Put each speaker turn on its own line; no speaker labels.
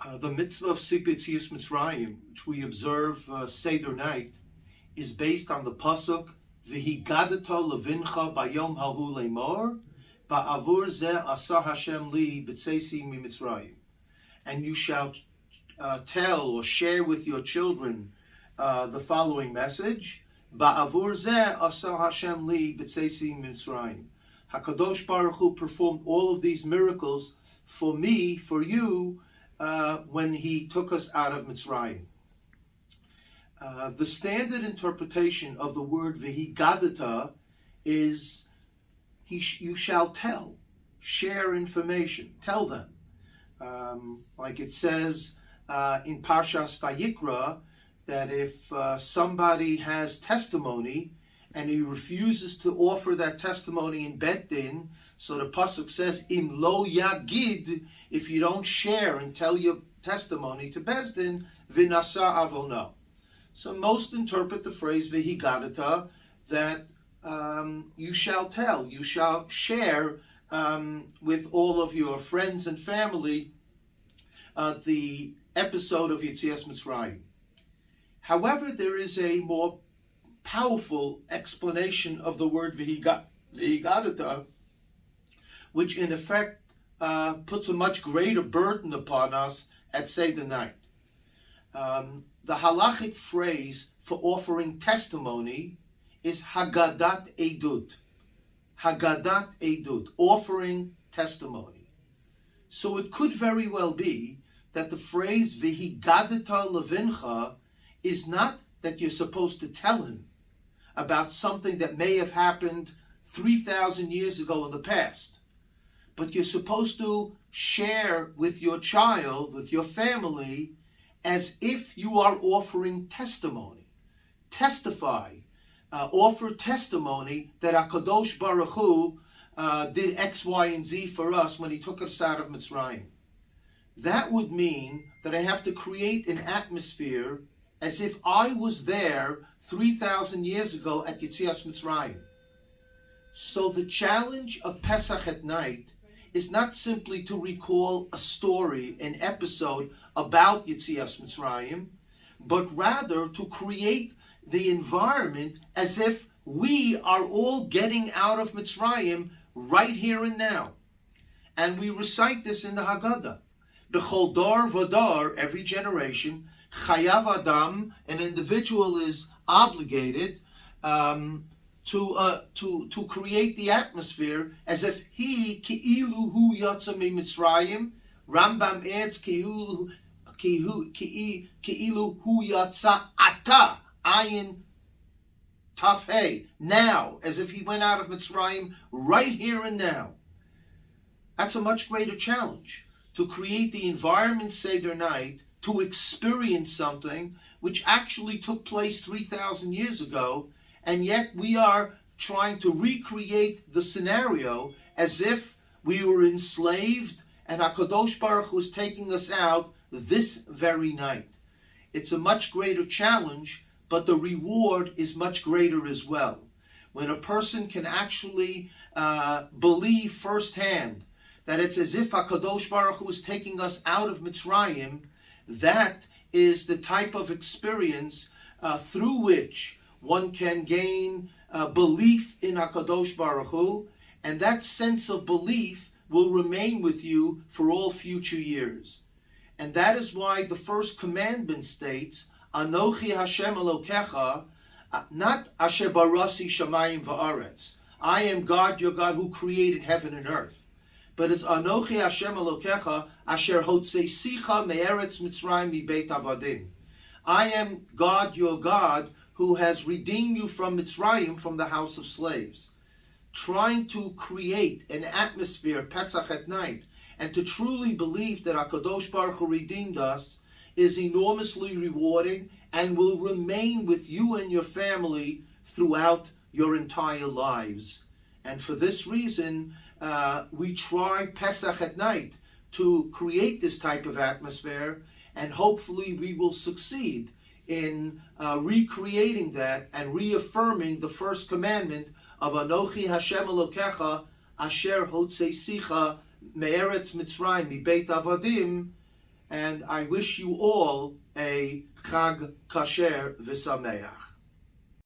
The mitzvah of Yetzias Mitzrayim, which we observe Seder night, is based on the pasuk V'higadata levincha bayom hahu lemor ba'avur zeh asa Hashem li b'tzeisi miMitzrayim, and you shall tell or share with your children the following message: Ba'avur zeh asa Hashem li b'tzeisi miMitzrayim. Hakadosh Baruch Hu performed all of these miracles for me, for you, when He took us out of Mitzrayim. The standard interpretation of the word V'higadata is you shall tell, share information, tell them. Like it says in Parshas Vayikra, that if somebody has testimony and he refuses to offer that testimony in Bet Din, so the pasuk says, Im lo yagid, if you don't share and tell your testimony to Beis Din, v'nasa avono. So most interpret the phrase V'higadata, that you shall tell, you shall share with all of your friends and family the episode of Yetzias Mitzrayim. However, there is a more powerful explanation of the word V'higadata, which in effect puts a much greater burden upon us at Seder night. The halachic phrase for offering testimony is Hagadat Edut. Hagadat Edut, offering testimony. So it could very well be that the phrase V'higadata levincha is not that you're supposed to tell him about something that may have happened 3,000 years ago in the past, but you're supposed to share with your child, with your family, as if you are offering testimony. Testify, offer testimony that HaKadosh Baruch Hu did X, Y, and Z for us when He took us out of Mitzrayim. That would mean that I have to create an atmosphere as if I was there 3,000 years ago at Yetzias Mitzrayim. So the challenge of Pesach at night is not simply to recall a story, an episode about Yetzias Mitzrayim, but rather to create the environment as if we are all getting out of Mitzrayim right here and now. And we recite this in the Haggadah. B'chol dar v'dar, every generation, chayav adam, an individual is obligated to create the atmosphere as if he ki'ilu hu yatsa miMitzrayim. Rambam adds ki'ilu hu yatsa ata ayin tafhei, now, as if he went out of Mitzrayim right here and now. That's a much greater challenge, to create the environment Seder night to experience something which actually took place 3,000 years ago, and yet we are trying to recreate the scenario as if we were enslaved and HaKadosh Baruch Hu is taking us out this very night. It's a much greater challenge, but the reward is much greater as well. When a person can actually believe firsthand that it's as if HaKadosh Baruch Hu is taking us out of Mitzrayim, that is the type of experience through which one can gain belief in HaKadosh Baruch Hu, and that sense of belief will remain with you for all future years. And that is why the first commandment states, Anochi Hashem Elokecha, not Asher barasi shamayim va'aretz. I am God, your God, who created heaven and earth. But it's Anochi Hashem Elokecha, Asher hotzeisicha me'eretz Mitzrayim mibeit avadim. I am God, your God, who has redeemed you from Mitzrayim, from the house of slaves. Trying to create an atmosphere, Pesach at night, and to truly believe that HaKadosh Baruch Hu redeemed us is enormously rewarding and will remain with you and your family throughout your entire lives. And for this reason, we try Pesach at night to create this type of atmosphere, and hopefully we will succeed in recreating that and reaffirming the first commandment of Anochi Hashem Elokecha Asher Hotzeisicha Me'eretz Mitzrayim Mibeit Avadim, and I wish you all a Chag Kasher V'Sameach.